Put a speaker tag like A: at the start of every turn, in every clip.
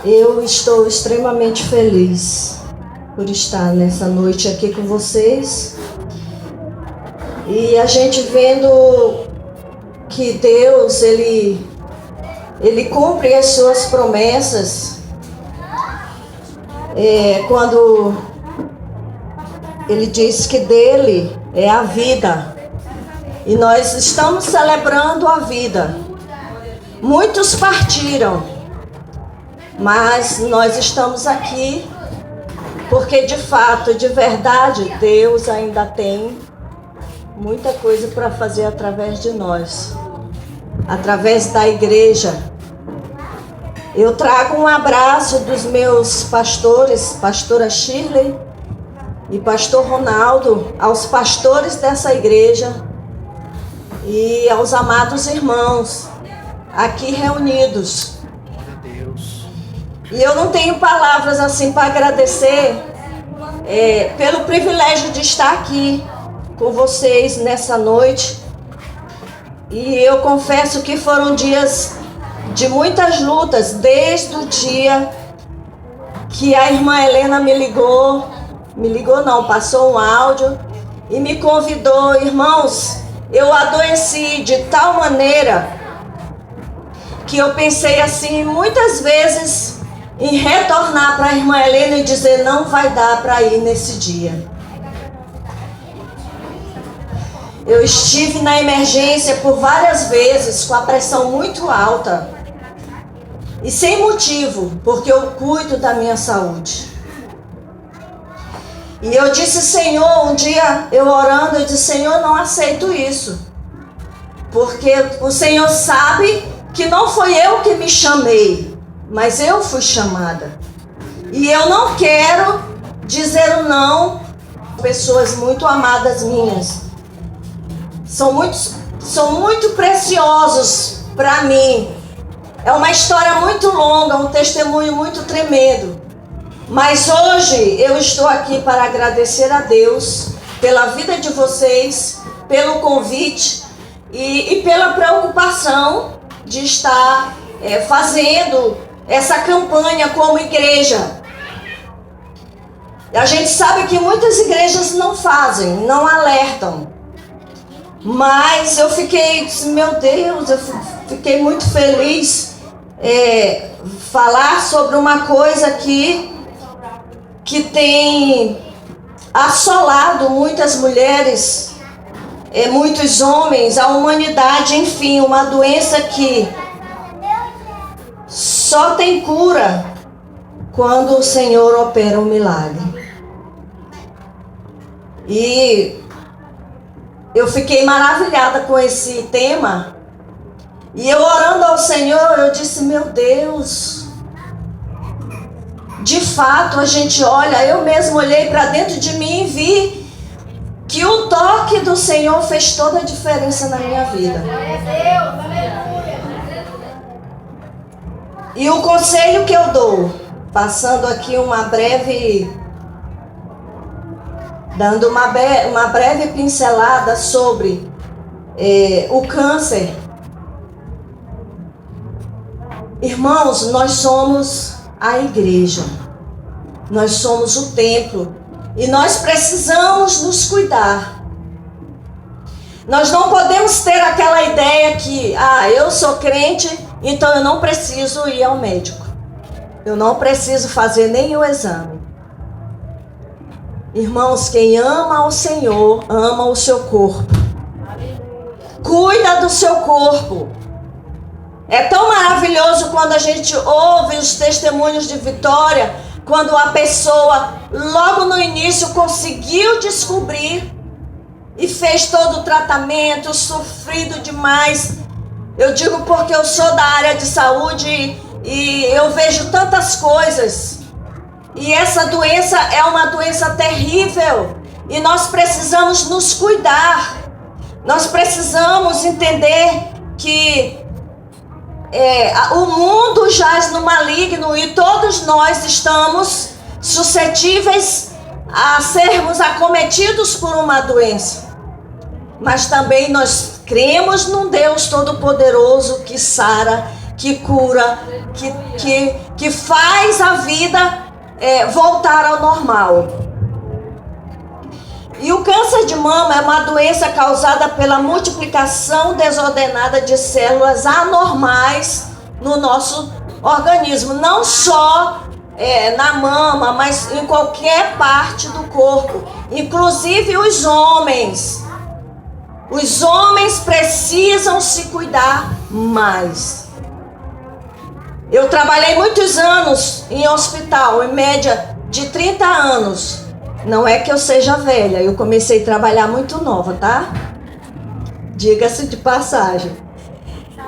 A: Eu estou extremamente feliz por estar nessa noite aqui com vocês. E a gente vendo que Deus, Ele cumpre as suas promessas. Quando Ele diz que dele é a vida. E nós estamos celebrando a vida. Muitos partiram, mas nós estamos aqui porque de fato, de verdade, Deus ainda tem muita coisa para fazer através de nós, através da igreja. Eu trago um abraço dos meus pastores, pastora Shirley e pastor Ronaldo, aos pastores dessa igreja e aos amados irmãos aqui reunidos. E eu não tenho palavras assim para agradecer pelo privilégio de estar aqui com vocês nessa noite. E eu confesso que foram dias de muitas lutas, desde o dia que a irmã Helena passou um áudio e me convidou. Irmãos, eu adoeci de tal maneira que eu pensei assim muitas vezes em retornar para a irmã Helena e dizer: não vai dar para ir nesse dia. Eu estive na emergência por várias vezes com a pressão muito alta e sem motivo, porque eu cuido da minha saúde. E eu disse: Senhor, um dia eu orando, eu disse: Senhor, não aceito isso, porque o Senhor sabe que não foi eu que me chamei, mas eu fui chamada. E eu não quero dizer o não a pessoas muito amadas minhas. São muito preciosos para mim. É uma história muito longa, um testemunho muito tremendo. Mas hoje eu estou aqui para agradecer a Deus pela vida de vocês, pelo convite e pela preocupação de estar fazendo essa campanha como igreja. A gente sabe que muitas igrejas não fazem, não alertam. Mas eu fiquei, meu Deus, eu fiquei muito feliz falar sobre uma coisa aqui que tem assolado muitas mulheres, muitos homens, a humanidade, enfim, uma doença que só tem cura quando o Senhor opera um milagre. E eu fiquei maravilhada com esse tema. E eu orando ao Senhor, eu disse: meu Deus, de fato a gente olha, eu mesmo olhei para dentro de mim e vi que o toque do Senhor fez toda a diferença na minha vida. E o conselho que eu dou, passando aqui dando uma breve pincelada sobre o câncer. Irmãos, nós somos a igreja, nós somos o templo e nós precisamos nos cuidar. Nós não podemos ter aquela ideia que, eu sou crente, então eu não preciso ir ao médico, eu não preciso fazer nenhum exame. Irmãos, quem ama o Senhor, ama o seu corpo. Cuida do seu corpo. É tão maravilhoso quando a gente ouve os testemunhos de vitória, quando a pessoa, logo no início, conseguiu descobrir e fez todo o tratamento, sofrido demais. Eu digo porque eu sou da área de saúde e eu vejo tantas coisas. E essa doença é uma doença terrível e nós precisamos nos cuidar. Nós precisamos entender que o mundo jaz no maligno e todos nós estamos suscetíveis a sermos acometidos por uma doença. Mas também nós cremos num Deus Todo-Poderoso que sara, que cura, que faz a vida voltar ao normal. E o câncer de mama é uma doença causada pela multiplicação desordenada de células anormais no nosso organismo, não só na mama, mas em qualquer parte do corpo, inclusive os homens. Os homens precisam se cuidar mais. Eu trabalhei muitos anos em hospital, em média de 30 anos. Não é que eu seja velha, eu comecei a trabalhar muito nova, tá? Diga-se de passagem.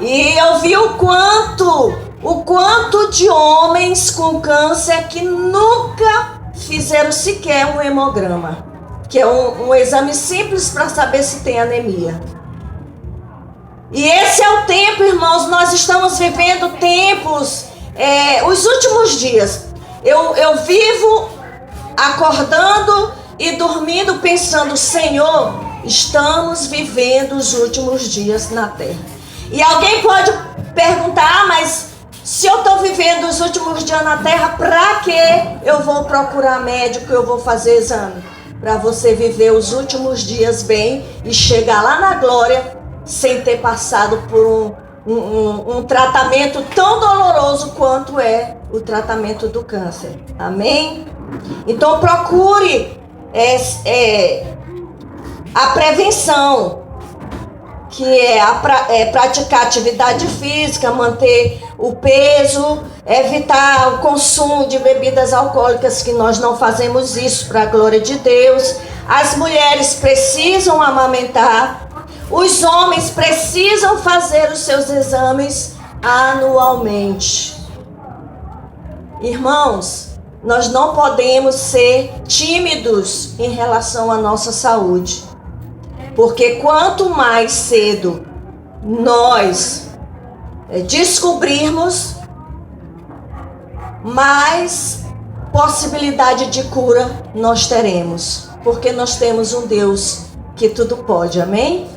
A: E eu vi o quanto de homens com câncer que nunca fizeram sequer um hemograma, que é um exame simples para saber se tem anemia. E esse é o tempo, irmãos, nós estamos vivendo tempos, os últimos dias. Eu vivo acordando e dormindo pensando, Senhor, estamos vivendo os últimos dias na terra. E alguém pode perguntar, mas se eu estou vivendo os últimos dias na terra, para que eu vou procurar médico, eu vou fazer exame? Para você viver os últimos dias bem e chegar lá na glória sem ter passado por um tratamento tão doloroso quanto é o tratamento do câncer. Amém? Então procure a prevenção, que é praticar atividade física, manter o peso, evitar o consumo de bebidas alcoólicas, que nós não fazemos isso para a glória de Deus. As mulheres precisam amamentar, os homens precisam fazer os seus exames anualmente. Irmãos, nós não podemos ser tímidos em relação à nossa saúde, porque quanto mais cedo nós descobrirmos, mais possibilidade de cura nós teremos, porque nós temos um Deus que tudo pode, amém?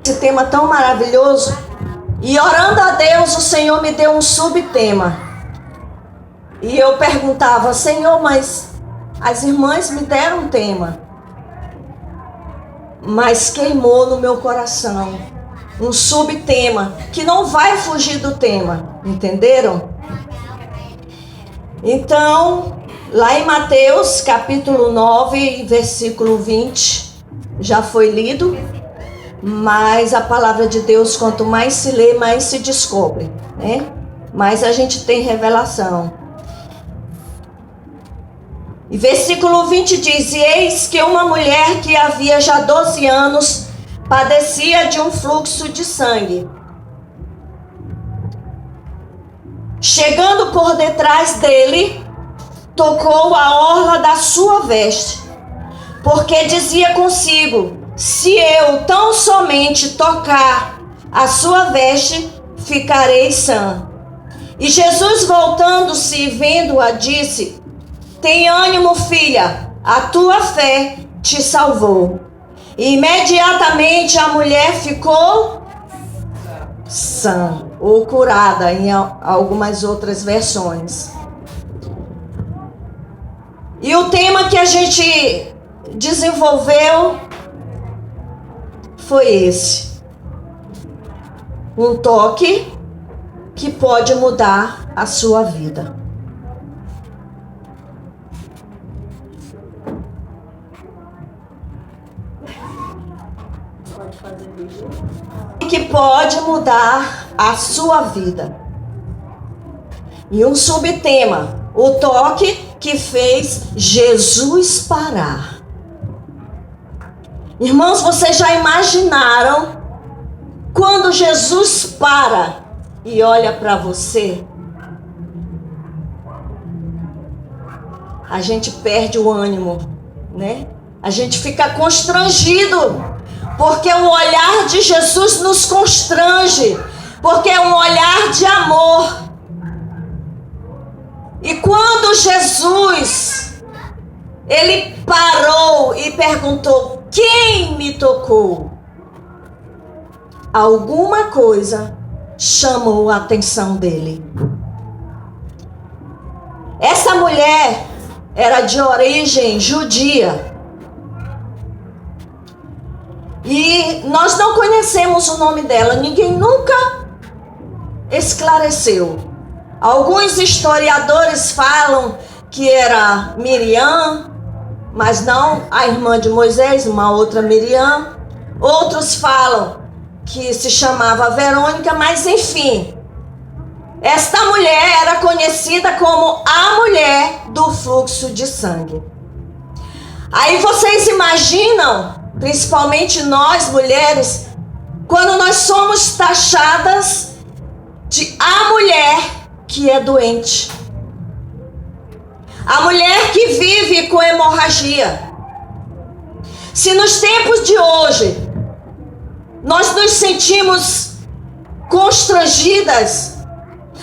A: Esse tema tão maravilhoso, e orando a Deus, o Senhor me deu um subtema. E eu perguntava, Senhor, mas as irmãs me deram um tema, mas queimou no meu coração um subtema que não vai fugir do tema, entenderam? Então, lá em Mateus capítulo 9, versículo 20, já foi lido, mas a palavra de Deus, quanto mais se lê, mais se descobre, né? Mais a gente tem revelação. E versículo 20 diz, e eis que uma mulher que havia já 12 anos padecia de um fluxo de sangue. Chegando por detrás dele, tocou a orla da sua veste, porque dizia consigo, se eu tão somente tocar a sua veste, ficarei sã. E Jesus, voltando-se e vendo-a, disse, tem ânimo, filha, a tua fé te salvou. E imediatamente a mulher ficou sã, ou curada, em algumas outras versões. E o tema que a gente desenvolveu foi esse. Um toque que pode mudar a sua vida. Que pode mudar a sua vida. E um subtema, o toque que fez Jesus parar. Irmãos, vocês já imaginaram quando Jesus para e olha para você? A gente perde o ânimo, né? A gente fica constrangido, porque o olhar de Jesus nos constrange, porque é um olhar de amor. E quando Jesus, ele parou e perguntou, quem me tocou? alguma coisa chamou a atenção dele. Essa mulher era de origem judia. E nós não conhecemos o nome dela, ninguém nunca esclareceu. Alguns historiadores falam que era Miriam, mas não a irmã de Moisés, uma outra Miriam. Outros falam que se chamava Verônica, mas enfim. Esta mulher era conhecida como a mulher do fluxo de sangue. Aí vocês imaginam, principalmente nós mulheres, quando nós somos taxadas de a mulher que é doente. A mulher que vive com hemorragia. Se nos tempos de hoje nós nos sentimos constrangidas,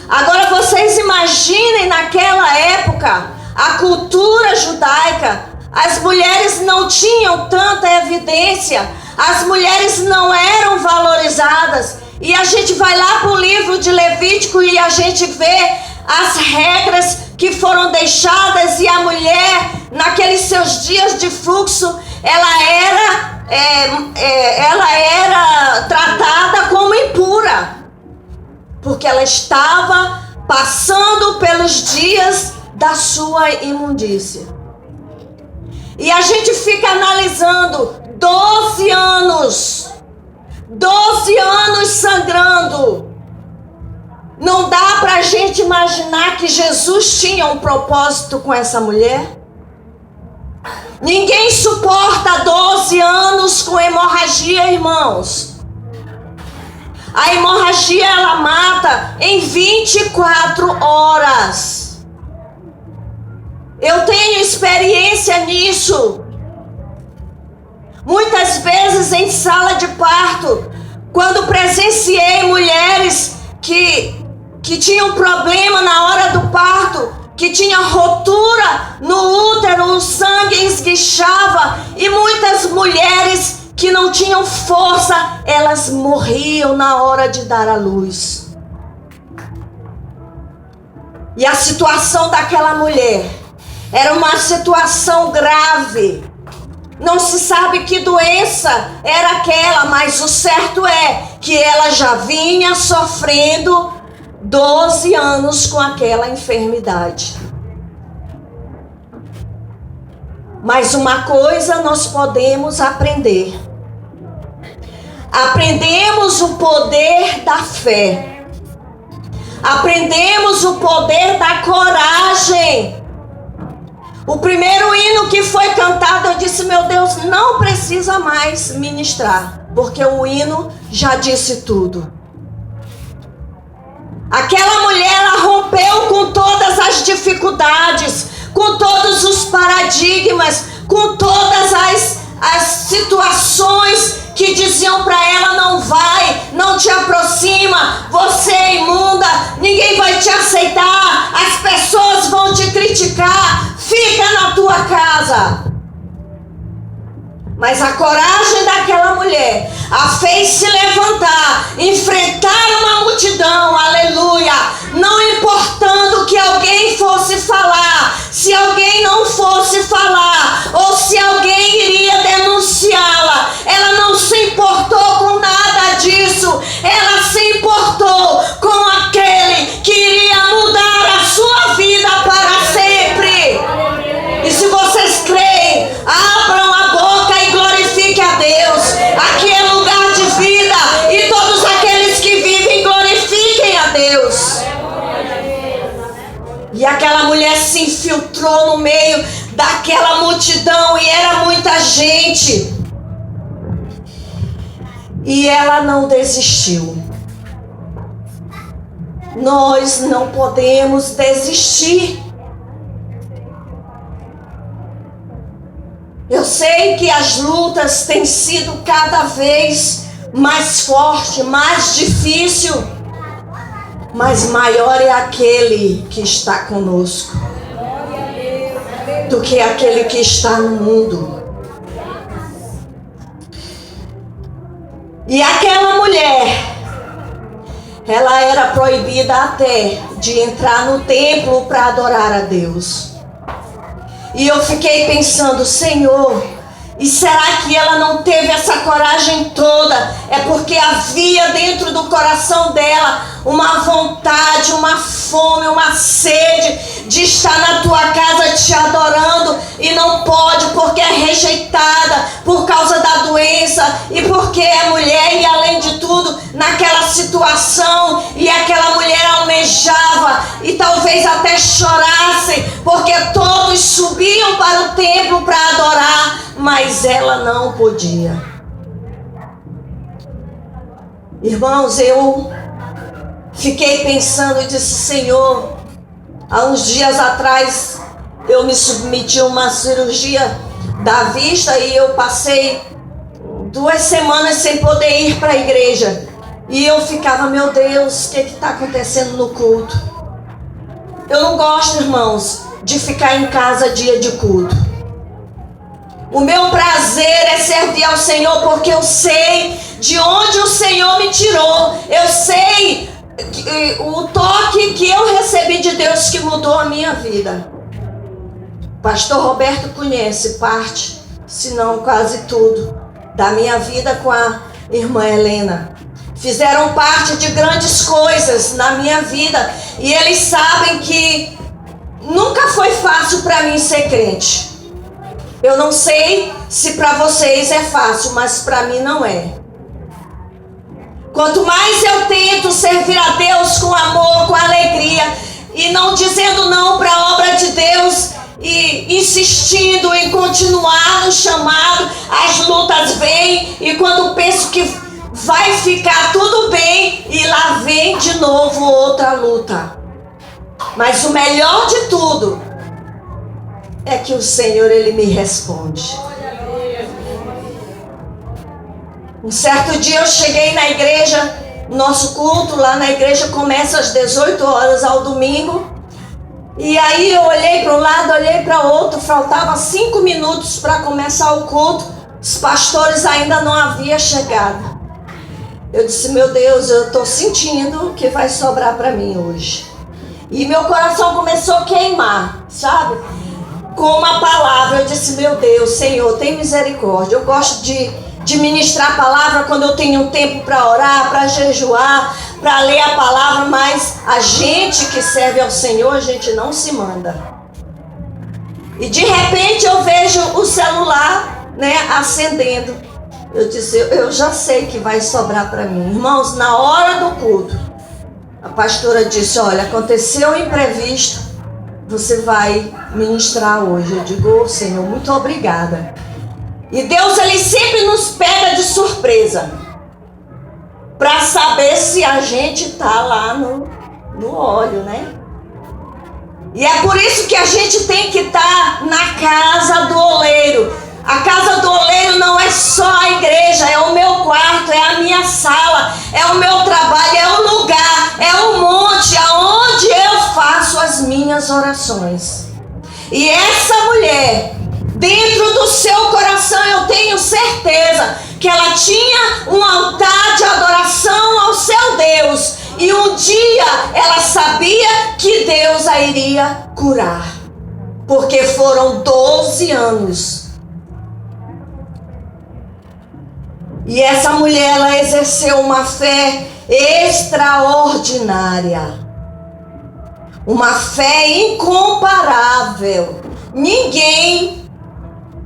A: agora vocês imaginem naquela época, a cultura judaica, as mulheres não tinham tanta evidência, as mulheres não eram valorizadas. E a gente vai lá para o livro de Levítico e a gente vê as regras que foram deixadas, e a mulher, naqueles seus dias de fluxo, ela era tratada como impura, porque ela estava passando pelos dias da sua imundícia. E a gente fica analisando 12 anos sangrando. Não dá pra gente imaginar que Jesus tinha um propósito com essa mulher? Ninguém suporta 12 anos com hemorragia, irmãos. A hemorragia, ela mata em 24 horas. Eu tenho experiência nisso. Muitas vezes em sala de parto, quando presenciei mulheres que tinham problema na hora do parto, que tinha rotura no útero, o sangue esguichava, e muitas mulheres que não tinham força, elas morriam na hora de dar à luz. E a situação daquela mulher era uma situação grave. Não se sabe que doença era aquela, mas o certo é que ela já vinha sofrendo 12 anos com aquela enfermidade. Mas uma coisa nós podemos aprender. Aprendemos o poder da fé. Aprendemos o poder da coragem. O primeiro hino que foi cantado, eu disse, meu Deus, não precisa mais ministrar, porque o hino já disse tudo. Aquela mulher, ela rompeu com todas as dificuldades, com todos os paradigmas, com todas as situações que diziam para ela, não vai, não te aproxima, você é imunda, ninguém vai te aceitar, as pessoas vão te criticar, fica na tua casa. Mas a coragem daquela mulher a fez se levantar, enfrentar uma multidão, aleluia, não importando que alguém fosse falar, se alguém não fosse falar, ou se alguém iria denunciá-la, ela não se importou com nada disso, ela se importou com aquele que iria mudar a sua vida para sempre. E se vocês creem, abram a boca e glorifiquem a Deus. Aqui é lugar de vida, e todos aqueles que vivem glorifiquem a Deus. E aquela mulher se infiltrou no meio daquela multidão, e era muita gente. E ela não desistiu. Nós não podemos desistir. Eu sei que as lutas têm sido cada vez mais forte, mais difícil, mas maior é aquele que está conosco do que aquele que está no mundo. E aquela mulher, ela era proibida até de entrar no templo para adorar a Deus. E eu fiquei pensando, Senhor, e será que ela não teve essa coragem toda? É porque havia dentro do coração dela uma vontade, uma fome, uma sede de estar na tua casa te adorando, e não pode porque é rejeitada por causa da doença e porque é mulher, e além de tudo naquela situação, e aquela mulher almejava e talvez até chorasse porque todos subiam para o templo para adorar, mas ela não podia. Irmãos, eu fiquei pensando e disse, Senhor, há uns dias atrás eu me submeti a uma cirurgia da vista e eu passei 2 semanas sem poder ir para a igreja. E eu ficava, meu Deus, o que está acontecendo no culto? Eu não gosto, irmãos, de ficar em casa dia de culto. O meu prazer é servir ao Senhor porque eu sei de onde o Senhor me tirou. Eu sei o toque que eu recebi de Deus que mudou a minha vida. Pastor Roberto conhece parte, se não quase tudo, da minha vida com a irmã Helena. Fizeram parte de grandes coisas na minha vida e eles sabem que nunca foi fácil para mim ser crente. Eu não sei se para vocês é fácil, mas para mim não é. Quanto mais eu tento servir a Deus com amor, com alegria, e não dizendo não para a obra de Deus, e insistindo em continuar no chamado, as lutas vêm, e quando penso que vai ficar tudo bem, e lá vem de novo outra luta. Mas o melhor de tudo é que o Senhor, Ele me responde. Um certo dia eu cheguei na igreja, nosso culto lá na igreja começa às 18 horas ao domingo. E aí eu olhei para um lado, olhei para o outro, faltava 5 minutos para começar o culto. Os pastores ainda não haviam chegado. Eu disse, meu Deus, eu estou sentindo que vai sobrar para mim hoje. E meu coração começou a queimar, sabe? Com uma palavra, eu disse, meu Deus, Senhor, tem misericórdia. Eu gosto de ministrar a palavra quando eu tenho um tempo para orar, para jejuar, para ler a palavra, mas a gente que serve ao Senhor, a gente não se manda. E de repente eu vejo o celular, acendendo. Eu disse, eu já sei que vai sobrar para mim. Irmãos, na hora do culto, a pastora disse, olha, aconteceu um imprevisto, você vai ministrar hoje. Eu digo, Senhor, muito obrigada. E Deus, Ele sempre nos pega de surpresa para saber se a gente está lá no óleo, né? E é por isso que a gente tem que estar na casa do oleiro. A casa do oleiro não é só a igreja, é o meu quarto, é a minha sala, é o meu trabalho, é o lugar, é o monte aonde eu faço as minhas orações. E essa mulher, dentro do seu coração, eu tenho certeza que ela tinha um altar de adoração ao seu Deus. E um dia ela sabia que Deus a iria curar. Porque foram 12 anos. E essa mulher, ela exerceu uma fé extraordinária. Uma fé incomparável. Ninguém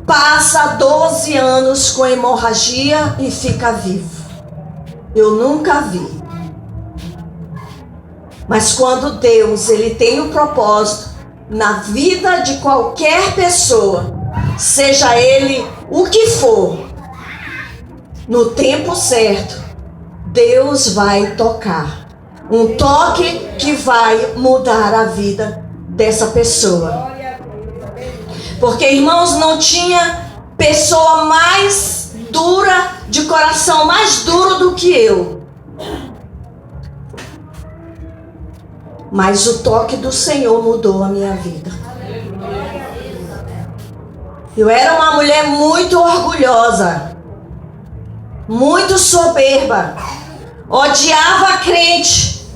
A: passa 12 anos com hemorragia e fica vivo. Eu nunca vi. Mas quando Deus, Ele tem um propósito na vida de qualquer pessoa, seja ele o que for, no tempo certo, Deus vai tocar. Um toque que vai mudar a vida dessa pessoa. Porque, irmãos, não tinha pessoa mais dura, de coração mais duro do que eu. Mas o toque do Senhor mudou a minha vida. Eu era uma mulher muito orgulhosa. muito soberba, odiava a crente,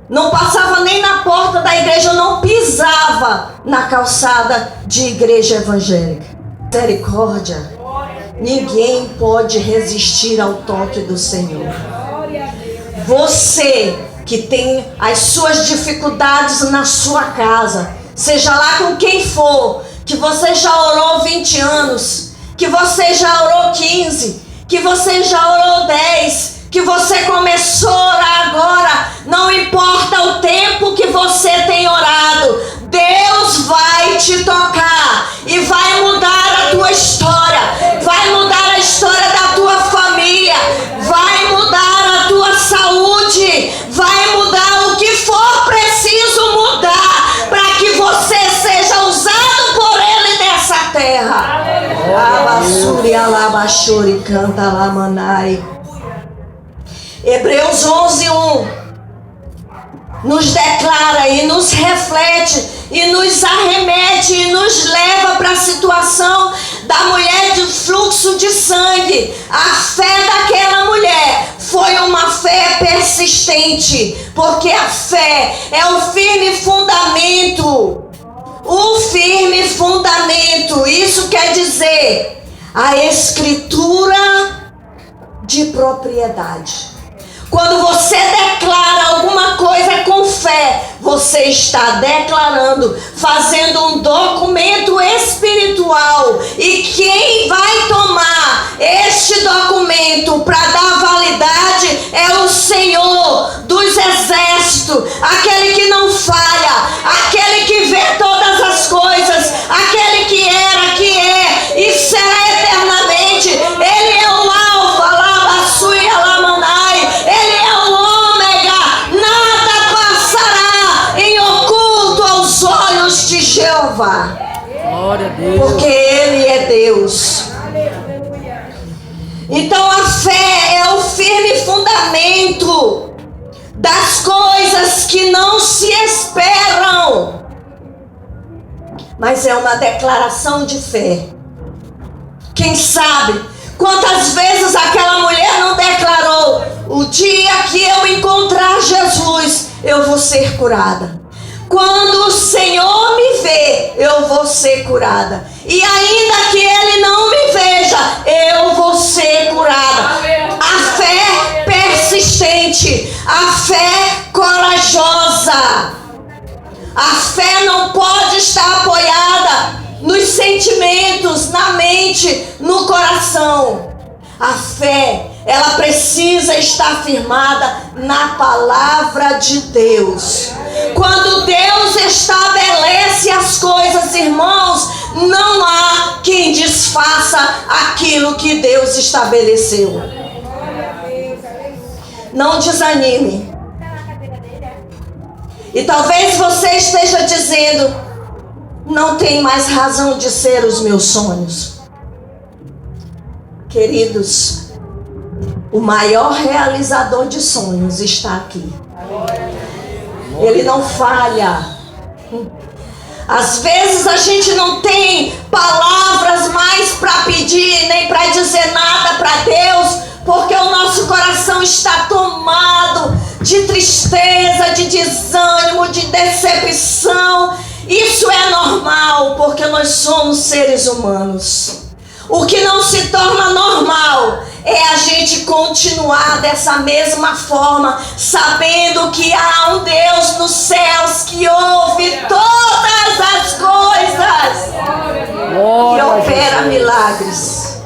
A: não passava nem na porta da igreja, não pisava na calçada de igreja evangélica. Misericórdia, ninguém pode resistir ao toque do Senhor. Você que tem as suas dificuldades na sua casa, seja lá com quem for, que você já orou 20 anos, que você já orou 15, que você já orou 10, que você começou a orar agora, não importa o tempo que você tem orado, Deus vai te tocar e vai mudar a tua história, vai mudar a história da tua família, vai mudar a tua saúde, vai mudar o que for preciso mudar para que você seja usado por Ele nessa terra. Abassuri alabashuri canta lamanai. Hebreus 11:1 nos declara e nos reflete e nos arremete e nos leva para a situação da mulher de fluxo de sangue. A fé daquela mulher foi uma fé persistente, porque a fé é o firme fundamento. O firme fundamento, isso quer dizer a escritura de propriedade. Quando você declara alguma coisa com fé, você está declarando, fazendo um documento espiritual. E quem vai tomar este documento para dar validade é o Senhor dos Exércitos, aquele que não falha, aquele que vê todas as coisas, aquele que era, que é e será eternamente. Ele é o Alfa, Labassuia, Lamanai. Ele é o Ômega, nada passará em oculto aos olhos de Jeová.
B: Glória a Deus.
A: Porque Ele é Deus. Então a fé é o firme fundamento das coisas que não se esperam, mas é uma declaração de fé. Quem sabe quantas vezes aquela mulher não declarou: o dia que eu encontrar Jesus, eu vou ser curada. Quando o Senhor me vê, eu vou ser curada. E ainda que Ele não me veja, eu vou ser curada. A fé persistente, a fé corajosa. A fé não pode estar apoiada nos sentimentos, na mente, no coração. A fé, ela precisa estar firmada na palavra de Deus. Quando Deus estabelece as coisas, irmãos, não há quem desfaça aquilo que Deus estabeleceu. Não desanime. E talvez você esteja dizendo: não tem mais razão de ser os meus sonhos. Queridos, o maior realizador de sonhos está aqui. Ele não falha. Às vezes a gente não tem palavras mais para pedir, nem para dizer nada para Deus, porque o nosso coração está tomado de tristeza, de desânimo, de decepção. Isso é normal, porque nós somos seres humanos. O que não se torna normal é a gente continuar dessa mesma forma, sabendo que há um Deus nos céus que ouve todas as coisas e opera milagres.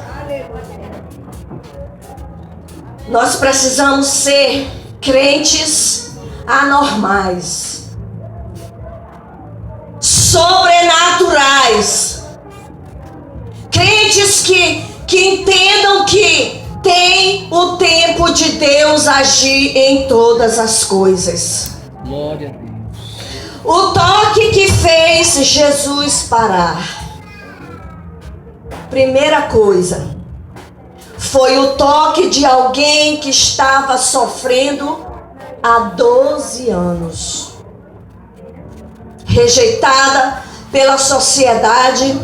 A: Nós precisamos ser crentes anormais, sobrenaturais, crentes que entendam que tem o tempo de Deus agir em todas as coisas.
B: Glória a Deus.
A: O toque que fez Jesus parar, primeira coisa, foi o toque de alguém que estava sofrendo há 12 anos, rejeitada pela sociedade,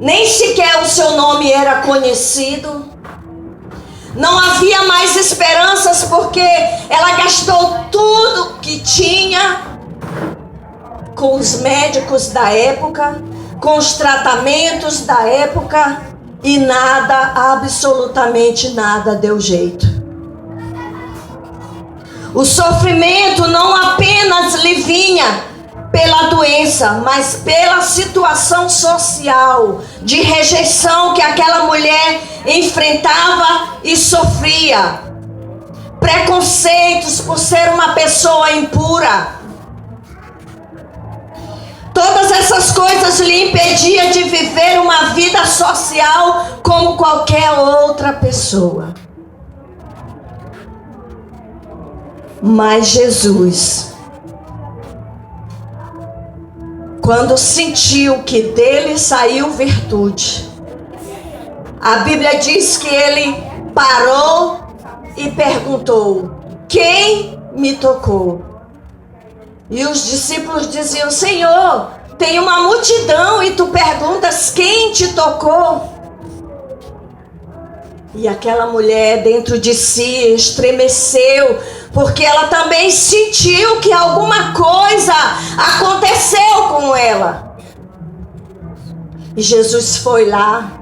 A: Nem sequer o seu nome era conhecido. Não havia mais esperanças porque ela gastou tudo que tinha com os médicos da época, com os tratamentos da época, e nada, absolutamente nada deu jeito. O sofrimento não apenas lhe vinha pela doença, mas pela situação social de rejeição que aquela mulher enfrentava e sofria. Preconceitos por ser uma pessoa impura. Todas essas coisas lhe impediam de viver uma vida social como qualquer outra pessoa. Mas Jesus, quando sentiu que dele saiu virtude, a Bíblia diz que ele parou e perguntou: quem me tocou? E os discípulos diziam: Senhor, tem uma multidão e tu perguntas quem te tocou? E aquela mulher dentro de si estremeceu, porque ela também sentiu que alguma coisa aconteceu com ela. E Jesus foi lá,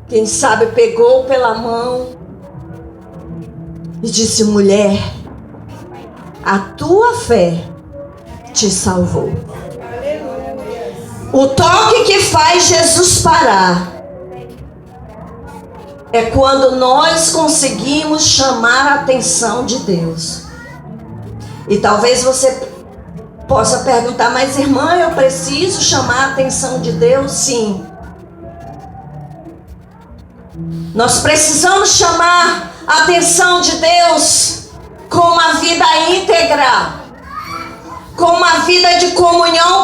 A: quem sabe pegou pela mão e disse: mulher, a tua fé te salvou. O toque que faz Jesus parar é quando nós conseguimos chamar a atenção de Deus. E talvez você possa perguntar: mas irmã, eu preciso chamar a atenção de Deus? Sim. Nós precisamos chamar a atenção de Deus com uma vida íntegra, com uma vida de comunhão